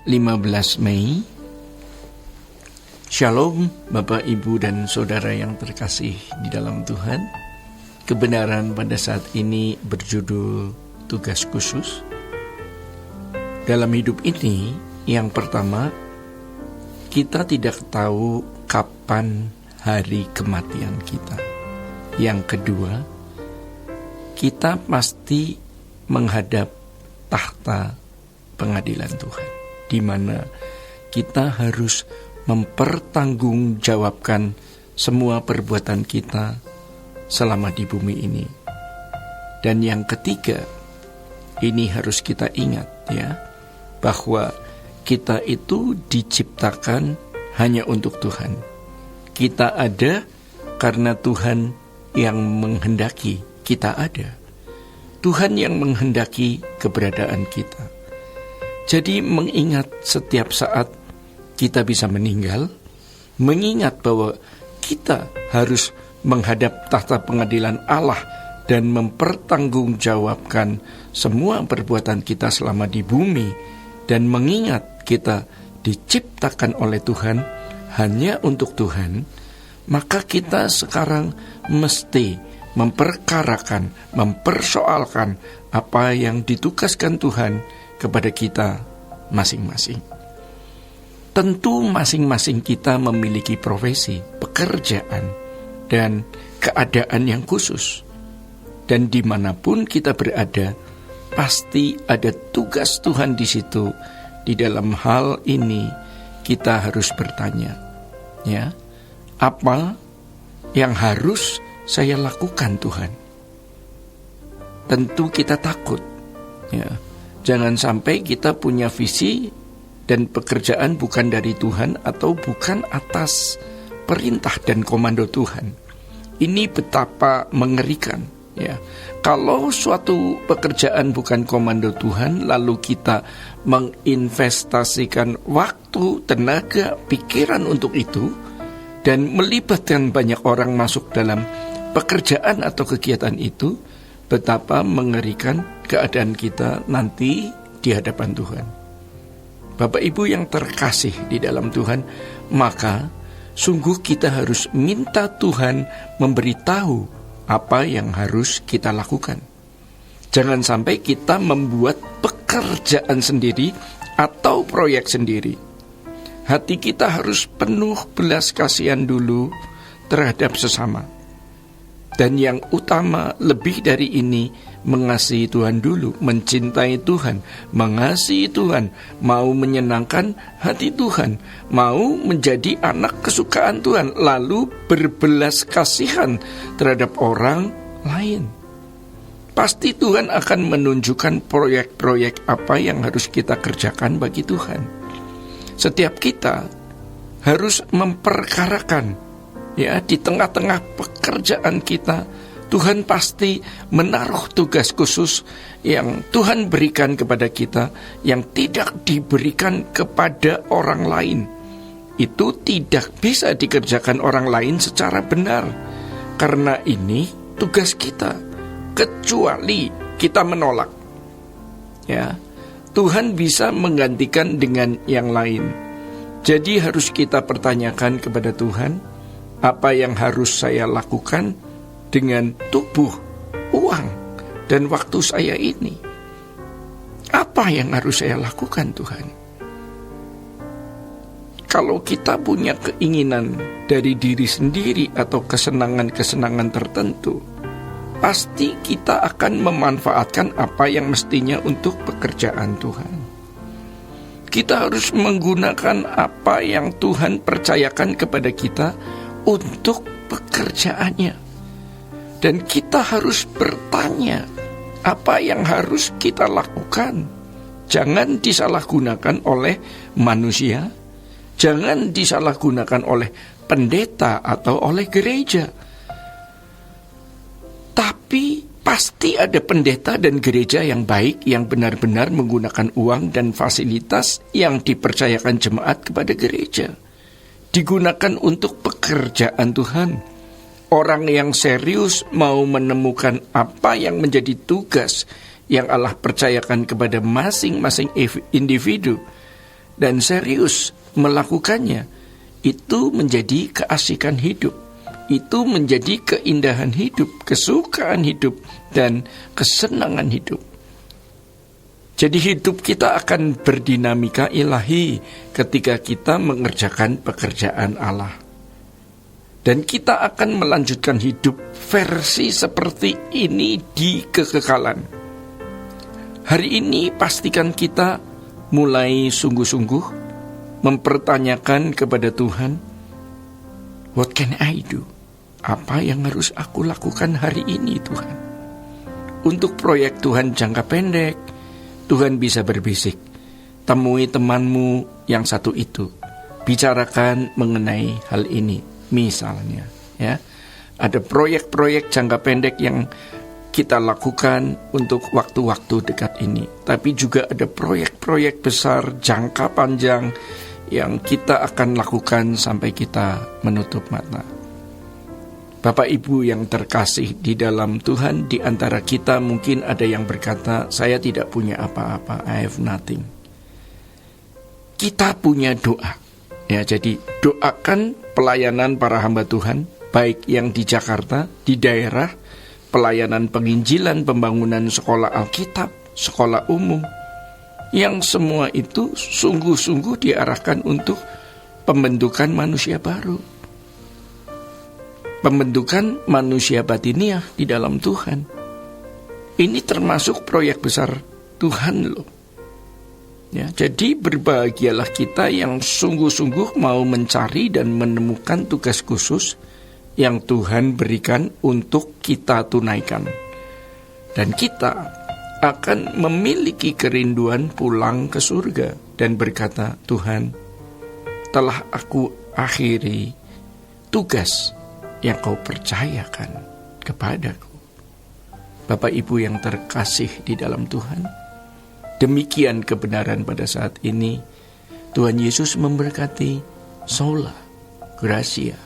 15 Mei. Shalom Bapak, Ibu, dan Saudara yang terkasih di dalam Tuhan. Kebenaran pada saat ini berjudul tugas khusus. Dalam hidup ini, yang pertama, kita tidak tahu kapan hari kematian kita. Yang kedua, kita pasti menghadap tahta pengadilan Tuhan, di mana kita harus mempertanggungjawabkan semua perbuatan kita selama di bumi ini. Dan yang ketiga, ini harus kita ingat ya, bahwa kita itu diciptakan hanya untuk Tuhan. Kita ada karena Tuhan yang menghendaki kita ada. Tuhan yang menghendaki keberadaan kita. Jadi mengingat setiap saat kita bisa meninggal, mengingat bahwa kita harus menghadap tahta pengadilan Allah dan mempertanggungjawabkan semua perbuatan kita selama di bumi, dan mengingat kita diciptakan oleh Tuhan hanya untuk Tuhan, maka kita sekarang mesti memperkarakan, mempersoalkan apa yang ditugaskan Tuhan kepada kita masing-masing. Tentu masing-masing kita memiliki profesi, pekerjaan, dan keadaan yang khusus. Dan dimanapun kita berada, pasti ada tugas Tuhan di situ. Di dalam hal ini, kita harus bertanya, ya, apa yang harus saya lakukan Tuhan? Tentu kita takut, ya. Jangan sampai kita punya visi dan pekerjaan bukan dari Tuhan atau bukan atas perintah dan komando Tuhan. Ini betapa mengerikan, ya. Kalau suatu pekerjaan bukan komando Tuhan, lalu kita menginvestasikan waktu, tenaga, pikiran untuk itu, dan melibatkan banyak orang masuk dalam pekerjaan atau kegiatan itu, betapa mengerikan keadaan kita nanti di hadapan Tuhan. Bapak Ibu yang terkasih di dalam Tuhan, maka sungguh kita harus minta Tuhan memberitahu apa yang harus kita lakukan. Jangan sampai kita membuat pekerjaan sendiri atau proyek sendiri. Hati kita harus penuh belas kasihan dulu terhadap sesama. Dan yang utama lebih dari ini, mengasihi Tuhan dulu, mencintai Tuhan, mengasihi Tuhan, mau menyenangkan hati Tuhan, mau menjadi anak kesukaan Tuhan, lalu berbelas kasihan terhadap orang lain. Pasti Tuhan akan menunjukkan proyek-proyek apa yang harus kita kerjakan bagi Tuhan. Setiap kita harus memperkarakan, ya, di tengah-tengah pekerjaan kita, Tuhan pasti menaruh tugas khusus yang Tuhan berikan kepada kita, yang tidak diberikan kepada orang lain. Itu tidak bisa dikerjakan orang lain secara benar, karena ini tugas kita, kecuali kita menolak, ya. Tuhan bisa menggantikan dengan yang lain. Jadi harus kita pertanyakan kepada Tuhan, apa yang harus saya lakukan dengan tubuh, uang, dan waktu saya ini? Apa yang harus saya lakukan Tuhan? Kalau kita punya keinginan dari diri sendiri atau kesenangan-kesenangan tertentu, pasti kita akan memanfaatkan apa yang mestinya untuk pekerjaan Tuhan. Kita harus menggunakan apa yang Tuhan percayakan kepada kita untuk pekerjaannya. Dan kita harus bertanya, apa yang harus kita lakukan? Jangan disalahgunakan oleh manusia, jangan disalahgunakan oleh pendeta atau oleh gereja. Tapi pasti ada pendeta dan gereja yang baik, yang benar-benar menggunakan uang dan fasilitas yang dipercayakan jemaat kepada gereja, digunakan untuk pekerjaan Tuhan. Orang yang serius mau menemukan apa yang menjadi tugas yang Allah percayakan kepada masing-masing individu, dan serius melakukannya, itu menjadi keasikan hidup, itu menjadi keindahan hidup, kesukaan hidup, dan kesenangan hidup. Jadi hidup kita akan berdinamika ilahi ketika kita mengerjakan pekerjaan Allah. Dan kita akan melanjutkan hidup versi seperti ini di kekekalan. Hari ini pastikan kita mulai sungguh-sungguh mempertanyakan kepada Tuhan, what can I do? Apa yang harus aku lakukan hari ini, Tuhan? Untuk proyek Tuhan jangka pendek, Tuhan bisa berbisik, temui temanmu yang satu itu, bicarakan mengenai hal ini. Misalnya, ya, ada proyek-proyek jangka pendek yang kita lakukan untuk waktu-waktu dekat ini, tapi juga ada proyek-proyek besar jangka panjang yang kita akan lakukan sampai kita menutup mata. Bapak Ibu yang terkasih di dalam Tuhan, di antara kita mungkin ada yang berkata, saya tidak punya apa-apa, I have nothing. Kita punya doa. Ya, jadi doakan pelayanan para hamba Tuhan, baik yang di Jakarta, di daerah, pelayanan penginjilan, pembangunan sekolah Alkitab, sekolah umum, yang semua itu sungguh-sungguh diarahkan untuk pembentukan manusia baru. Pembentukan manusia batiniah di dalam Tuhan. Ini termasuk proyek besar Tuhan loh. Ya, jadi berbahagialah kita yang sungguh-sungguh mau mencari dan menemukan tugas khusus yang Tuhan berikan untuk kita tunaikan. Dan kita akan memiliki kerinduan pulang ke surga dan berkata, Tuhan, telah aku akhiri tugas yang kau percayakan kepadaku. Bapak Ibu yang terkasih di dalam Tuhan, demikian kebenaran pada saat ini. Tuhan Yesus memberkati. Sola Gracia.